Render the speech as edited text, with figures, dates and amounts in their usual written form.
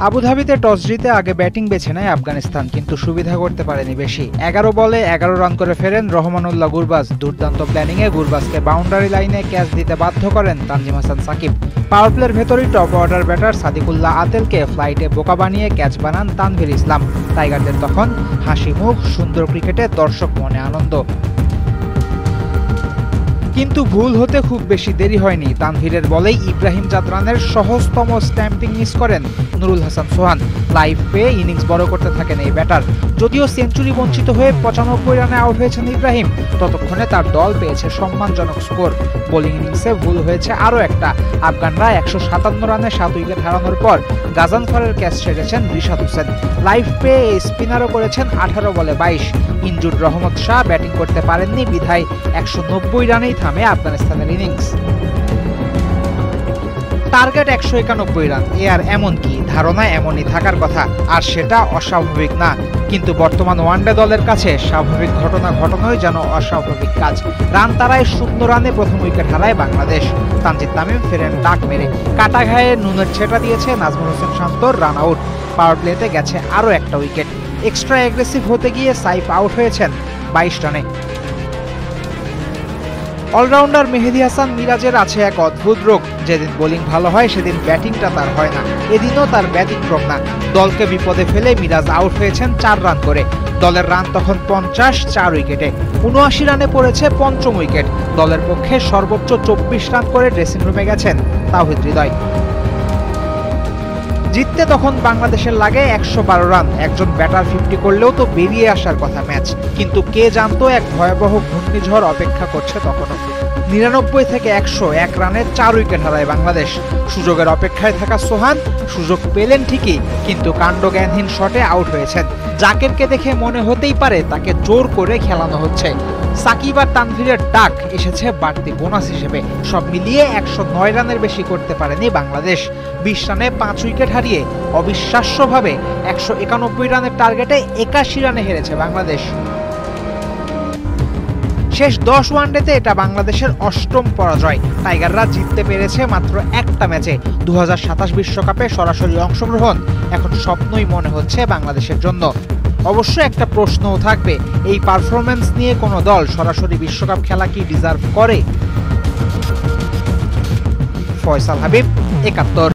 আবুধাবিতে toss জিতে আগে batting বেছে নেয় আফগানিস্তান, কিন্তু সুবিধা করতে পারেনি বেশি। 11 বলে 11 রান করে ফেরেন রহমানুল্লাহ গুরবাজ। দুর্দান্ত প্ল্যানিংয়ে গুরবাজকে বাউন্ডারি লাইনে ক্যাচ দিতে বাধ্য করেন তানজিম হাসান সাকিব। পাওয়ার প্লের ভেতরই টপ অর্ডার ব্যাটার সাদিকুল্লাহ আতেলকে ফ্লাইটে বোকা বানিয়ে ক্যাচ বানান তানভীর ইসলাম। টাইগারদের তখন হাসি মুখ, সুন্দর ক্রিকেটে দর্শক মনে আনন্দ। কিন্তু ভুল হতে খুব বেশি দেরি হয়নি। তানভীরের বলেই ইব্রাহিম জাদরানের সহজতম স্ট্যাম্পিং মিস করেন নুরুল হাসান সোহান। লাইভ পেয়ে ইনিংস বড় করতে থাকেন এই ব্যাটার। যদিও সেঞ্চুরি বঞ্চিত হয়ে 95 রানে আউট হয়েছেন ইব্রাহিম, ততক্ষণে তার দল পেয়েছে সম্মানজনক স্কোর। বোলিং ইনিংসে ভুল হয়েছে আরও একটা। আফগানরা 157 রানে 7 উইকেট হারানোর পর গাজানফারের ক্যাচ ছেড়েছেন রিশাদ হোসেন। লাইভ পেয়ে স্পিনারও করেছেন 18 বলে 22। ইনজুড রহমত শাহ ব্যাটিং করতে পারেননি বিধায় 190 রানেই থামে আফগানিস্তানের ইনিংস। টার্গেট 191 রান, এ আর এমন কি? ধারণা এমনই থাকার কথা, আর সেটা অস্বাভাবিক না। কিন্তু বর্তমান ওয়ানডে দলের কাছে স্বাভাবিক ঘটনা ঘটানোই যেন অস্বাভাবিক কাজ। রান তারায় 0 রানে প্রথম উইকেট হারায় বাংলাদেশ। তানজিদ তামিম ফেরেন ডাক মেরে। কাটা ঘায়ে নুনের ছেটা দিয়েছে নাজমুল হোসেন শান্তর, রান আউট। পাওয়ার প্লেতে গেছে আরও একটা উইকেট। এক্সট্রা অ্যাগ্রেসিভ হতে গিয়ে সাইফ আউট হয়েছেন 22 রানে। অলরাউন্ডার মেহেদী হাসান মিরাজের আছে এক অদ্ভুত রোগ। যেদিন বোলিং ভালো হয় সেদিন ব্যাটিংটা তার হয় না। এদিনও তার ব্যতিক্রম না। দলকে বিপদে ফেলে মিরাজ আউট হয়েছেন 4 রান করে। দলের রান তখন 50, 4 উইকেটে। 79 রানে পড়েছে পঞ্চম উইকেট। দলের পক্ষে সর্বোচ্চ 24 রান করে ড্রেসিং রুমে গেছেন তাওহিদ হৃদয়। জিততে তখন বাংলাদেশের লাগে 112 রান। একজন ব্যাটার 50 করলেও তো বেরিয়ে আসার কথা ম্যাচ। কিন্তু কে জানতো এক ভয়াবহ ঘূর্ণিঝড় অপেক্ষা করছে তখনও। 99 থেকে 101 রানে 4 উইকেট হারায় বাংলাদেশ। সুযোগের অপেক্ষায় থাকা সোহান সুযোগ পেলেন ঠিকই, কিন্তু কাণ্ডজ্ঞানহীন শটে আউট হয়েছেন। জাকেরকে দেখে মনে হতেই পারে তাকে জোর করে খেলানো হচ্ছে। সাকিব আর তানভীরের ডাক এসেছে বাড়তি বোনাস হিসেবে। সব মিলিয়ে 109 রানের বেশি করতে পারেনি বাংলাদেশ। 20 রানে 5 উইকেট হারিয়ে অবিশ্বাস্যভাবে 191 রানের টার্গেটে 81 রানে হেরেছে বাংলাদেশ। শেষ 10 ওয়ানডেতে এটা বাংলাদেশের 8ম পরাজয়। টাইগাররা জিততে পেরেছে মাত্র একটা ম্যাচে। 2027 বিশ্বকাপে সরাসরি অংশগ্রহণ এখন স্বপ্নই মনে হচ্ছে বাংলাদেশের জন্য। অবশ্য একটা প্রশ্নও থাকবে, এই পারফরম্যান্স নিয়ে কোনো দল সরাসরি বিশ্বকাপ খেলা কি ডিজার্ভ করে? ফয়সাল হাবিব, 71।